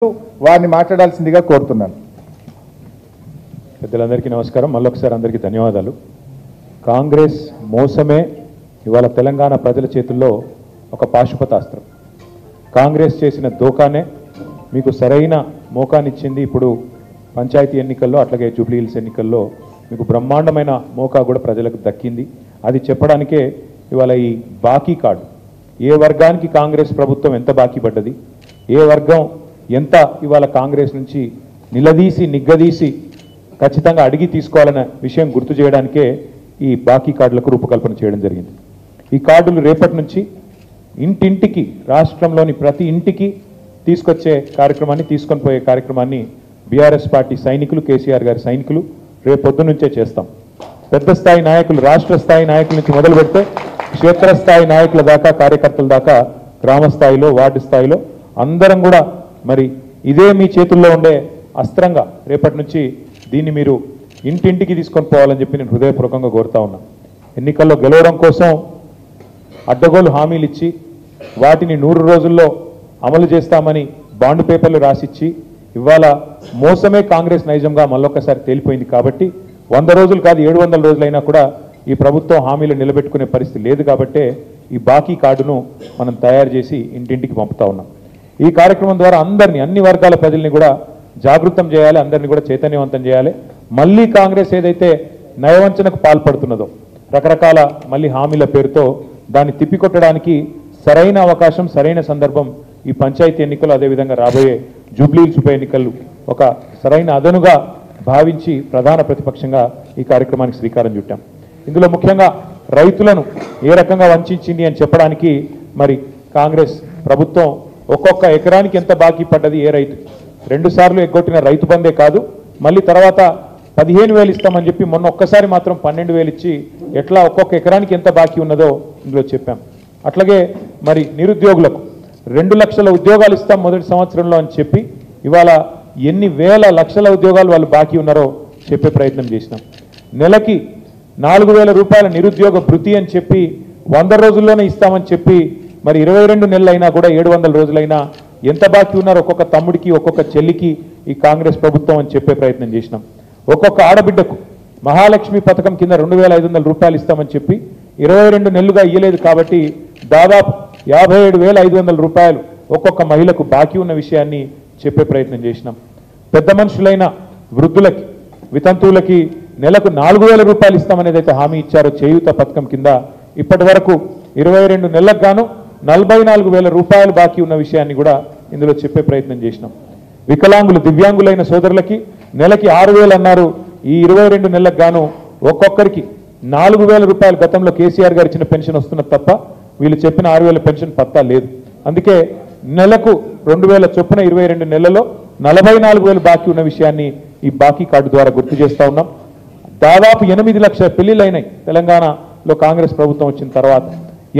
వారిని మాట్లాడాల్సిందిగా కోరుతున్నాను. పెద్దలందరికీ నమస్కారం. మళ్ళొకసారి అందరికీ ధన్యవాదాలు. కాంగ్రెస్ మోసమే ఇవాళ తెలంగాణ ప్రజల చేతుల్లో ఒక పాశుపతాస్త్రం. కాంగ్రెస్ చేసిన దోకానే మీకు సరైన మోకానిచ్చింది. ఇప్పుడు పంచాయతీ ఎన్నికల్లో అట్లాగే జూబ్లీ హిల్స్ ఎన్నికల్లో మీకు బ్రహ్మాండమైన మోకా కూడా ప్రజలకు దక్కింది. అది చెప్పడానికే ఇవాళ ఈ బాకీ కార్డు, ఏ వర్గానికి కాంగ్రెస్ ప్రభుత్వం ఎంత బాకీ పడ్డది, ఏ వర్గం ఎంత ఇవాళ కాంగ్రెస్ నుంచి నిగ్గదీసి ఖచ్చితంగా అడిగి తీసుకోవాలన్న విషయం గుర్తు చేయడానికే ఈ బాకీ కార్డులకు రూపకల్పన చేయడం జరిగింది. ఈ కార్డులు రేపటి నుంచి ఇంటింటికి, రాష్ట్రంలోని ప్రతి ఇంటికి తీసుకొచ్చే కార్యక్రమాన్ని, తీసుకొని పోయే కార్యక్రమాన్ని బీఆర్ఎస్ పార్టీ సైనికులు, కేసీఆర్ గారి సైనికులు రేపొద్దు నుంచే చేస్తాం. పెద్ద స్థాయి నాయకులు, రాష్ట్ర స్థాయి నాయకుల నుంచి మొదలు పెడితే క్షేత్రస్థాయి నాయకుల దాకా, కార్యకర్తల దాకా, గ్రామ స్థాయిలో, వార్డు స్థాయిలో అందరం కూడా మరి ఇదే మీ చేతుల్లో ఉండే అస్త్రంగా రేపటి నుంచి దీన్ని మీరు ఇంటింటికి తీసుకొని పోవాలని చెప్పి నేను హృదయపూర్వకంగా కోరుతా ఉన్నా. ఎన్నికల్లో గెలవడం కోసం అడ్డగోలు హామీలు ఇచ్చి వాటిని 100 రోజుల్లో అమలు చేస్తామని బాండ్ పేపర్లు రాసిచ్చి ఇవాళ మోసమే కాంగ్రెస్ నైజంగా మళ్ళొక్కసారి తేలిపోయింది. కాబట్టి 100 రోజులు కాదు, 700 రోజులైనా కూడా ఈ ప్రభుత్వం హామీలు నిలబెట్టుకునే పరిస్థితి లేదు. కాబట్టే ఈ బాకీ కార్డును మనం తయారు చేసి ఇంటింటికి పంపుతా ఉన్నాం. ఈ కార్యక్రమం ద్వారా అందరినీ, అన్ని వర్గాల ప్రజల్ని కూడా జాగృతం చేయాలి, అందరినీ కూడా చైతన్యవంతం చేయాలి. మళ్ళీ కాంగ్రెస్ ఏదైతే నయవంచనకు పాల్పడుతున్నదో, రకరకాల మళ్ళీ హామీల పేరుతో దాన్ని తిప్పికొట్టడానికి సరైన అవకాశం, సరైన సందర్భం ఈ పంచాయతీ ఎన్నికలు, అదేవిధంగా రాబోయే జూబ్లీ హిల్స్ ఉప ఎన్నికలు ఒక సరైన అదనుగా భావించి ప్రధాన ప్రతిపక్షంగా ఈ కార్యక్రమానికి శ్రీకారం చుట్టాం. ఇందులో ముఖ్యంగా రైతులను ఏ రకంగా వంచింది అని చెప్పడానికి మరి కాంగ్రెస్ ప్రభుత్వం ఒక్కొక్క ఎకరానికి ఎంత బాకీ పడ్డది, ఏ రైతు 2 సార్లు ఎగ్గొట్టిన రైతు బందే కాదు, మళ్ళీ తర్వాత 15,000 ఇస్తామని చెప్పి మొన్న ఒక్కసారి మాత్రం 12,000 ఇచ్చి ఎట్లా ఒక్కొక్క ఎకరానికి ఎంత బాకీ ఉన్నదో ఇందులో చెప్పాం. అట్లాగే మరి నిరుద్యోగులకు 2 లక్షల ఉద్యోగాలు ఇస్తాం మొదటి సంవత్సరంలో అని చెప్పి ఇవాళ ఎన్ని వేల లక్షల ఉద్యోగాలు వాళ్ళు బాకీ ఉన్నారో చెప్పే ప్రయత్నం చేసినాం. నెలకి 4,000 రూపాయల నిరుద్యోగ భృతి అని చెప్పి 100 రోజుల్లోనే ఇస్తామని చెప్పి మరి 22 నెలలైనా కూడా 700 రోజులైనా ఎంత బాకీ ఉన్నారో ఒక్కొక్క తమ్ముడికి, ఒక్కొక్క చెల్లికి ఈ కాంగ్రెస్ ప్రభుత్వం అని చెప్పే ప్రయత్నం చేసినాం. ఒక్కొక్క ఆడబిడ్డకు మహాలక్ష్మి పథకం కింద 2,500 రూపాయలు ఇస్తామని చెప్పి 22 నెలలుగా ఇయ్యలేదు. కాబట్టి దాదాపు 57,500 రూపాయలు ఒక్కొక్క మహిళకు బాకీ ఉన్న విషయాన్ని చెప్పే ప్రయత్నం చేసినాం. పెద్ద మనుషులైన వృద్ధులకి, వితంతువులకి నెలకు 4,000 రూపాయలు ఇస్తామనేది అయితే హామీ ఇచ్చారో చేయూత పథకం కింద ఇప్పటి వరకు 22 నెలలకు గాను 44,000 రూపాయలు బాకీ ఉన్న విషయాన్ని కూడా ఇందులో చెప్పే ప్రయత్నం చేసినాం. వికలాంగులు, దివ్యాంగులైన సోదరులకి నెలకి 6,000 అన్నారు. ఈ 22 నెలలకు గాను ఒక్కొక్కరికి 4,000 రూపాయలు గతంలో కేసీఆర్ గారు ఇచ్చిన పెన్షన్ వస్తున్నది తప్ప వీళ్ళు చెప్పిన 6,000 పెన్షన్ పత్తా లేదు. అందుకే నెలకు 2,000 చొప్పున 22 నెలల్లో 44,000 బాకీ ఉన్న విషయాన్ని ఈ బాకీ కార్డు ద్వారా గుర్తు చేస్తా ఉన్నాం. దాదాపు 8 లక్షల పెళ్లిళ్ళైనాయి తెలంగాణలో కాంగ్రెస్ ప్రభుత్వం వచ్చిన తర్వాత.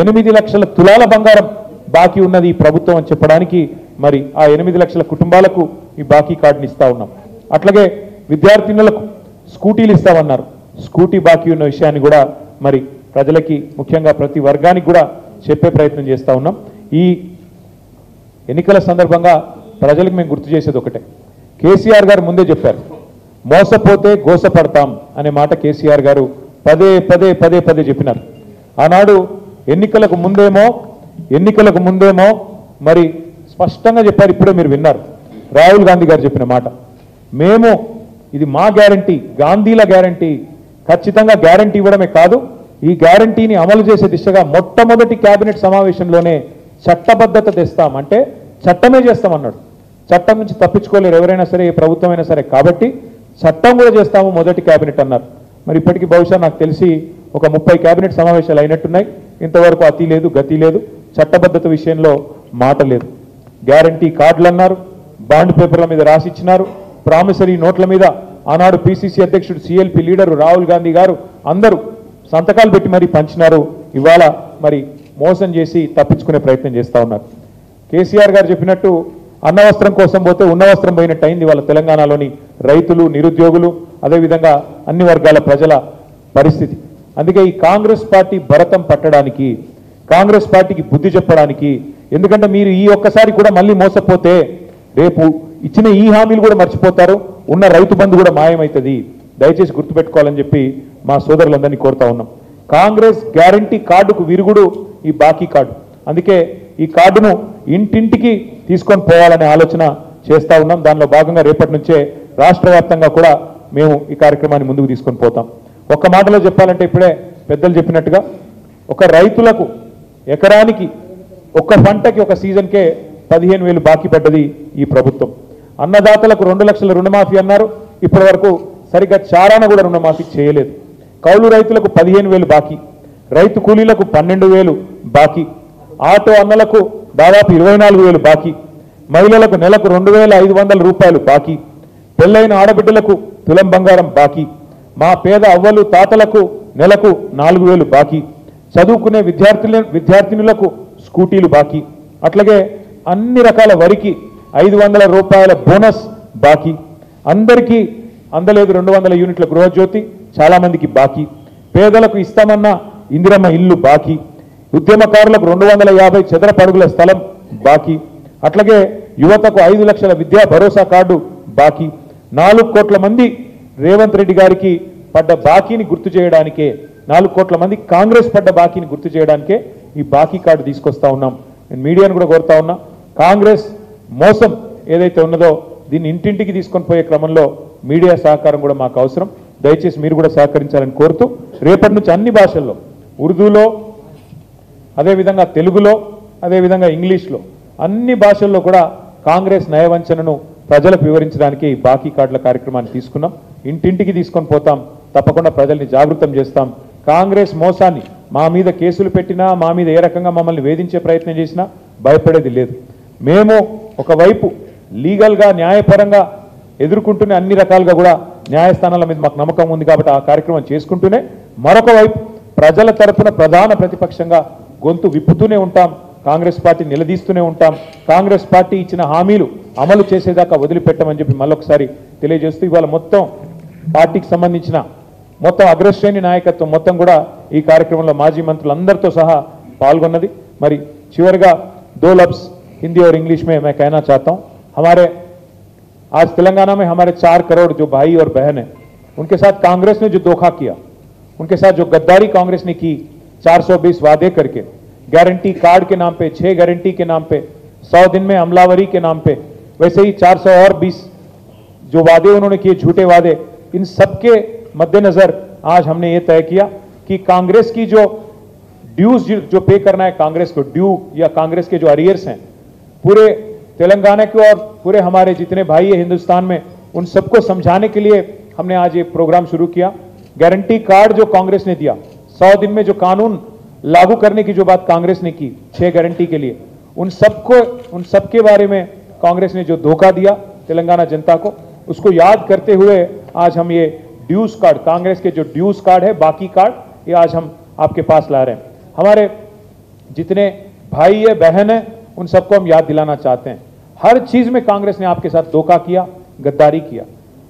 8 లక్షల తులాల బంగారం బాకీ ఉన్నది ఈ ప్రభుత్వం అని చెప్పడానికి మరి ఆ 8 లక్షల కుటుంబాలకు ఈ బాకీ కార్డుని ఇస్తా ఉన్నాం. అట్లాగే విద్యార్థినులకు స్కూటీలు ఇస్తామన్నారు. స్కూటీ బాకీ ఉన్న విషయాన్ని కూడా మరి ప్రజలకి, ముఖ్యంగా ప్రతి వర్గానికి కూడా చెప్పే ప్రయత్నం చేస్తా ఉన్నాం. ఈ ఎన్నికల సందర్భంగా ప్రజలకు మేము గుర్తు చేసేది ఒకటే, కేసీఆర్ గారు ముందే చెప్పారు, మోసపోతే గోసపడతాం అనే మాట కేసీఆర్ గారు పదే పదే చెప్పినారు. ఆనాడు ఎన్నికలకు ముందేమో మరి స్పష్టంగా చెప్పారు. ఇప్పుడే మీరు విన్నారు రాహుల్ గాంధీ గారు చెప్పిన మాట, మేము ఇది మా గ్యారంటీ, గాంధీల గ్యారంటీ, ఖచ్చితంగా గ్యారంటీ ఇవ్వడమే కాదు ఈ గ్యారంటీని అమలు చేసే దిశగా మొట్టమొదటి కేబినెట్ సమావేశంలోనే చట్టబద్ధత తెస్తాం, అంటే చట్టమే చేస్తామన్నాడు. చట్టం నుంచి తప్పించుకోలేరు ఎవరైనా సరే, ఏ ప్రభుత్వమైనా సరే. కాబట్టి చట్టం కూడా చేస్తాము మొదటి కేబినెట్ అన్నారు. మరి ఇప్పటికీ బహుశా నాకు తెలిసి ఒక 30 కేబినెట్ సమావేశాలు అయినట్టున్నాయి. ఇంతవరకు అతి లేదు, గతి లేదు, చట్టబద్ధత విషయంలో మాట లేదు. గ్యారంటీ కార్డులు అన్నారు, బాండ్ పేపర్ల మీద రాసిచ్చినారు, ప్రామిసరీ నోట్ల మీద ఆనాడు పిసిసి అధ్యక్షుడు, సిఎల్పి లీడరు రాహుల్ గాంధీ గారు అందరూ సంతకాలు పెట్టి మరీ పంచినారు. ఇవాళ మరి మోసం చేసి తప్పించుకునే ప్రయత్నం చేస్తూ ఉన్నారు. కేసీఆర్ గారు చెప్పినట్టు అన్నవస్త్రం కోసం పోతే ఉన్న వస్త్రం పోయినట్టు అయింది వాళ్ళ తెలంగాణలోని రైతులు, నిరుద్యోగులు, అదేవిధంగా అన్ని వర్గాల ప్రజల పరిస్థితి. అందుకే ఈ కాంగ్రెస్ పార్టీ భరతం పట్టడానికి, కాంగ్రెస్ పార్టీకి బుద్ధి చెప్పడానికి, ఎందుకంటే మీరు ఈ ఒక్కసారి కూడా మళ్ళీ మోసపోతే రేపు ఇచ్చిన ఈ హామీలు కూడా మర్చిపోతారు, ఉన్న రైతు బంధు కూడా మాయమవుతుంది. దయచేసి గుర్తుపెట్టుకోవాలని చెప్పి మా సోదరులందరినీ కోరుతా ఉన్నాం. కాంగ్రెస్ గ్యారంటీ కార్డుకు విరుగుడు ఈ బాకీ కార్డు. అందుకే ఈ కార్డును ఇంటింటికి తీసుకొని పోవాలనే ఆలోచన చేస్తా ఉన్నాం. దానిలో భాగంగా రేపటి నుంచే రాష్ట్ర వ్యాప్తంగా కూడా మేము ఈ కార్యక్రమాన్ని ముందుకు తీసుకొని పోతాం. ఒక్క మాటలో చెప్పాలంటే ఇప్పుడే పెద్దలు చెప్పినట్టుగా ఒక రైతులకు ఎకరానికి ఒక్క పంటకి ఒక సీజన్కే 15,000 బాకీ పడ్డది ఈ ప్రభుత్వం. అన్నదాతలకు 2 లక్షల రుణమాఫీ అన్నారు, ఇప్పటి వరకు సరిగ్గా చారాన కూడా రుణమాఫీ చేయలేదు. కౌలు రైతులకు 15,000 బాకీ, రైతు కూలీలకు 12,000 బాకీ, ఆటో అన్నలకు దాదాపు 24,000 బాకీ, మహిళలకు నెలకు 2,500 రూపాయలు బాకీ, పెళ్లైన ఆడబిడ్డలకు తులం బంగారం బాకీ, మా పేద అవ్వలు తాతలకు నెలకు 4,000 బాకీ, చదువుకునే విద్యార్థినులకు స్కూటీలు బాకీ, అట్లాగే అన్ని రకాల వరికి 500 రూపాయల బోనస్ బాకీ, అందరికీ అందలేదు 200 యూనిట్ల గృహజ్యోతి చాలా మందికి బాకీ, పేదలకు ఇస్తామన్న ఇందిరమ్మ ఇల్లు బాకీ, ఉద్యమకారులకు 250 చదరపు అడుగుల స్థలం బాకీ, అట్లాగే యువతకు 5 లక్షల విద్యా భరోసా కార్డు బాకీ, 4 కోట్ల మంది రేవంత్ రెడ్డి గారికి పడ్డ బాకీని గుర్తు చేయడానికే, 4 కోట్ల మంది కాంగ్రెస్ పడ్డ బాకీని గుర్తు చేయడానికే ఈ బాకీ కార్డు తీసుకొస్తా ఉన్నాం. నేను మీడియాను కూడా కోరుతా ఉన్నా, కాంగ్రెస్ మోసం ఏదైతే ఉన్నదో దీన్ని ఇంటింటికి తీసుకొని పోయే క్రమంలో మీడియా సహకారం కూడా మాకు అవసరం. దయచేసి మీరు కూడా సహకరించాలని కోరుతూ రేపటి నుంచి అన్ని భాషల్లో, ఉర్దూలో, అదేవిధంగా తెలుగులో, అదేవిధంగా ఇంగ్లీష్లో, అన్ని భాషల్లో కూడా కాంగ్రెస్ నయవంచనను ప్రజలకు వివరించడానికి ఈ బాకీ కార్డుల కార్యక్రమాన్ని తీసుకున్నాం. ఇంటింటికి తీసుకొని పోతాం, తప్పకుండా ప్రజల్ని జాగృతం చేస్తాం. కాంగ్రెస్ మోసాన్ని మా మీద కేసులు పెట్టినా, మా మీద ఏ రకంగా మమ్మల్ని వేధించే ప్రయత్నం చేసినా భయపడేది లేదు. మేము ఒకవైపు లీగల్గా న్యాయపరంగా ఎదుర్కొంటూనే అన్ని రకాలుగా కూడా న్యాయస్థానాల మీద మాకు నమ్మకం ఉంది కాబట్టి ఆ కార్యక్రమం చేసుకుంటూనే మరొక వైపు ప్రజల తరపున ప్రధాన ప్రతిపక్షంగా గొంతు విప్పుతూనే ఉంటాం. కాంగ్రెస్ పార్టీ నిలదీస్తూనే ఉంటాం. కాంగ్రెస్ పార్టీ ఇచ్చిన హామీలు అమలు చేసేదాకా వదిలిపెట్టమని చెప్పి మళ్ళొకసారి తెలియజేస్తూ ఇవాళ మొత్తం పార్టీకి సంబంధించిన మొత్తం అగ్రశ్రేణి నాయకత్వం మొత్తం కూడా ఈ కార్యక్రమంలో మాజీ మంత్రులందరితో సహా పాల్గొన్నది. మరి చివరిగా 2 लफ्ज़ हिंदी और इंग्लिश में मैं कहना चाहता हूं. हमारे आज तेलंगाना में हमारे 4 करोड़ जो भाई और बहन हैं, उनके साथ कांग्रेस ने जो धोखा किया, उनके साथ जो गद्दारी कांग्रेस ने की, 420 वादे करके, गारंटी कार्ड के नाम पे, 6 गारंटी के नाम पे, 100 दिन में अमलावरी के नाम पे, वैसे ही 420 जो वादे उन्होंने किए, झूठे वादे, इन सबके मद्देनजर आज हमने ये तय किया कि कांग्रेस की जो ड्यूज जो पे करना है कांग्रेस को, ड्यू या कांग्रेस के जो अरियर्स हैं पूरे तेलंगाना के और पूरे हमारे जितने भाई है हिंदुस्तान में, उन सबको समझाने के लिए हमने आज ये प्रोग्राम शुरू किया. गारंटी कार्ड जो कांग्रेस ने दिया, 100 दिन में जो कानून लागू करने की जो बात कांग्रेस ने की 6 गारंटी के लिए, उन सबके बारे में कांग्रेस ने जो धोखा दिया तेलंगाना जनता को, उसको याद करते हुए आज हम ये ड्यूज कार्ड, कांग्रेस के जो ड्यूज कार्ड है, बाकी कार्ड, ये आज हम आपके पास ला रहे हैं. हमारे जितने भाई है बहन है उन सबको हम याद दिलाना चाहते हैं, हर चीज में कांग्रेस ने आपके साथ धोखा किया, गद्दारी किया.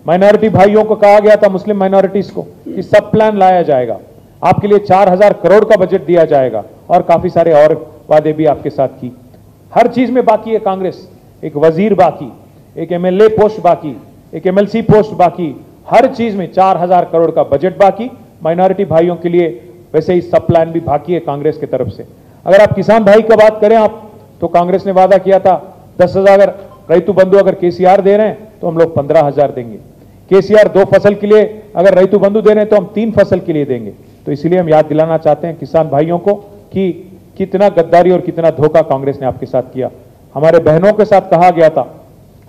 माइनॉरिटी भाइयों को कहा गया था, मुस्लिम माइनॉरिटीज को, कि सब प्लान लाया जाएगा, आपके लिए 4,000 करोड़ का बजट दिया जाएगा और काफी सारे और वादे भी आपके साथ की. हर चीज में बाकी है कांग्रेस. एक वजीर बाकी, एक MLA पोस्ट बाकी, एक MLC पोस्ट बाकी, हर चीज में 4,000 करोड़ का बजट बाकी. माइनॉरिटी भाइयों के लिए वैसे ही सब प्लान भी बाकी है कांग्रेस की तरफ से. अगर आप किसान भाई का बात करें आप, तो कांग्रेस ने वादा किया था 10,000 रैतु बंधु अगर केसीआर दे रहे हैं तो हम लोग 15,000 देंगे. केसीआर 2 फसल के लिए अगर रैतु बंधु दे रहे हैं तो हम 3 फसल के लिए देंगे. तो इसलिए हम याद दिलाना चाहते हैं किसान भाइयों को कि कितना गद्दारी और कितना धोखा कांग्रेस ने आपके साथ किया. हमारे बहनों के साथ कहा गया था,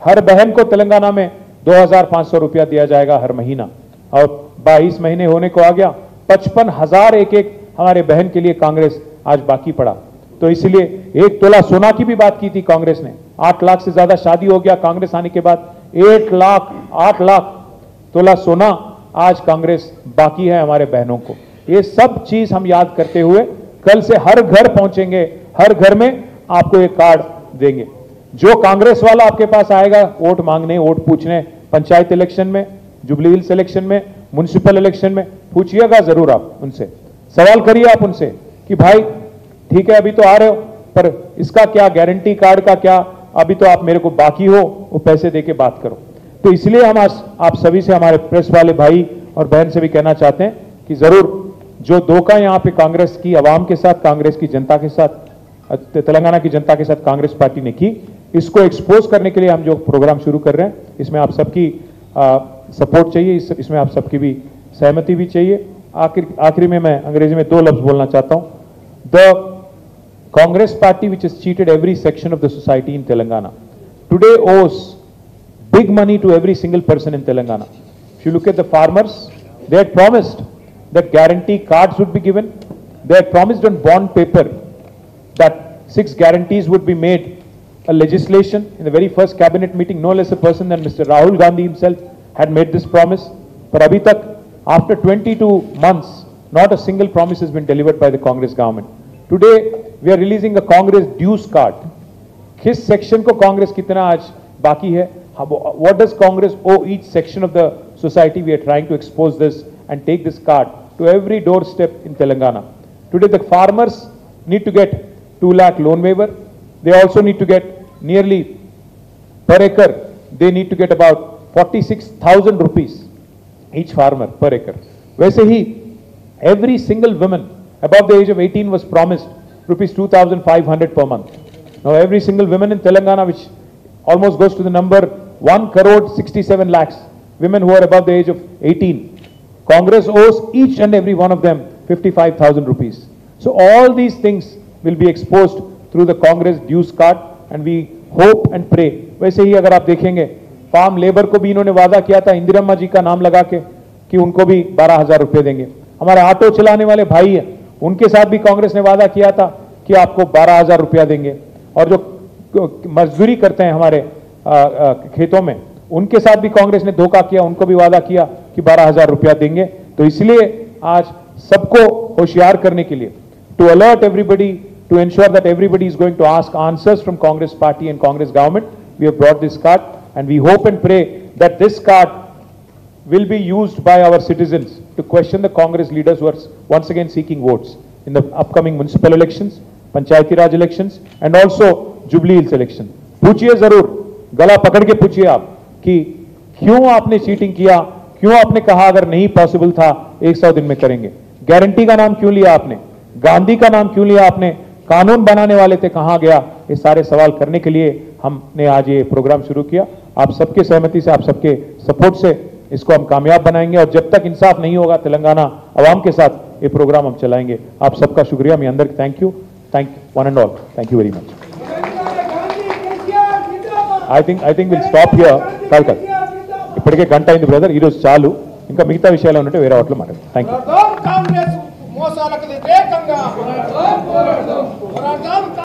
हर बहन को तेलंगाना में 2,500 रुपया दिया जाएगा हर महीना, और 22 महीने होने को आ गया, 55,000 एक हमारे बहन के लिए कांग्रेस आज बाकी पड़ा. तो इसलिए 1 तोला सोना की भी बात की थी कांग्रेस ने. 8 लाख से ज्यादा शादी हो गया कांग्रेस आने के बाद. 8 लाख तोला सोना आज कांग्रेस बाकी है हमारे बहनों को. ये सब चीज हम याद करते हुए कल से हर घर पहुंचेंगे, हर घर में आपको एक कार्ड देंगे. जो कांग्रेस वाला आपके पास आएगा वोट मांगने, वोट पूछने, पंचायत इलेक्शन में, जुबली हिल्स इलेक्शन में, म्युनिसिपल इलेक्शन में, पूछिएगा जरूर आप उनसे, सवाल करिए आप उनसे कि भाई ठीक है अभी तो आ रहे हो, पर इसका क्या, गारंटी कार्ड का क्या, अभी तो आप मेरे को बाकी हो, वो पैसे देके बात करो। तो इसलिए हम आज आप सभी से, हमारे प्रेस वाले भाई और बहन से भी कहना चाहते हैं कि जरूर जो धोखा यहाँ पे कांग्रेस की आवाम के साथ, कांग्रेस की जनता के साथ, तेलंगाना की जनता के साथ कांग्रेस पार्टी ने की, इसको एक्सपोज करने के लिए हम जो प्रोग्राम शुरू कर रहे हैं, इसमें आप सबकी सपोर्ट चाहिए, इसमें आप सबकी भी सहमति भी चाहिए। आखिरी में मैं अंग्रेजी में 2 लफ्ज बोलना चाहता हूं। The Congress party which has cheated every section of the society in Telangana today owes big money to every single person in Telangana. If you look at the farmers, they had promised that guarantee cards would be given. They had promised on bond paper that 6 guarantees would be made a legislation. In the very first cabinet meeting, no less a person than Mr. Rahul Gandhi himself had made this promise. But abhi tak, after 22 months, not a single promise has been delivered by the Congress government. Today, we are releasing a Congress dues card. किस section को Congress कितना आज बाकी है? What does Congress owe each section of the society? We are trying to expose this and take this card to every doorstep in Telangana. Today, the farmers need to get 2 lakh loan waiver. They also need to get nearly per acre. They need to get about 46,000 rupees each farmer per acre. वैसे ही every single woman above the age of 18 was promised rupees 2,500 per month. Now every single woman in Telangana, which almost goes to the number 1,67 lakhs women who are above the age of 18, Congress owes each and every one of them 55,000 rupees. So all these things will be exposed through the Congress dues card, and we hope and pray. वैसे ही अगर आप देखेंगे, farm labour को भी इन्होंने वादा किया था इंदिरम्मा जी का नाम लगा के कि उनको भी 12,000 रुपए देंगे। हमारे ऑटो चलाने वाले भाई हैं, उनके साथ भी कांग्रेस ने वादा किया था कि आपको 12,000 रुपया देंगे। और जो मजदूरी करते हैं हमारे खेतों में, उनके साथ भी कांग्रेस ने धोखा किया, उनको भी वादा किया कि 12,000 रुपया देंगे। तो इसलिए आज सबको होशियार करने के लिए, to alert everybody, to ensure that everybody is going to ask answers from Congress party and Congress government, we have brought this card, and we hope and pray that this card will be used by our citizens to question the Congress leaders who are once again seeking votes in the upcoming municipal elections, Panchayati Raj elections, and also Jubilee Hills election. पूछिए जरूर, गला पकड़ के पूछिए आप कि क्यों आपने चीटिंग किया, क्यों आपने कहा अगर नहीं पॉसिबल था 100 दिन में करेंगे। गारंटी का नाम क्यों लिया आपने, गांधी का नाम क्यों लिया आपने, कानून बनाने वाले थे कहां गया, ये सारे सवाल करने के लिए हमने आज ये प्रोग्राम शुरू किया। आप सबके सहमति से, आप सबके सपोर्ट से इसको हम कामयाब बनाएंगे, और जब तक इंसाफ नहीं होगा तेलंगाना अवाम के साथ ये प्रोग्राम हम चलाएंगे। आप सबका शुक्रिया, मी अंदर thank you one and all, thank you very much. I think we'll stop here. కాదు ఇప్పటికే గంట అయింది బ్రదర్, ఈరోజు చాలు, ఇంకా మిగతా విషయాలు ఉన్నట్టు వేరే వాటిలో మాట్లాడు. Thank you.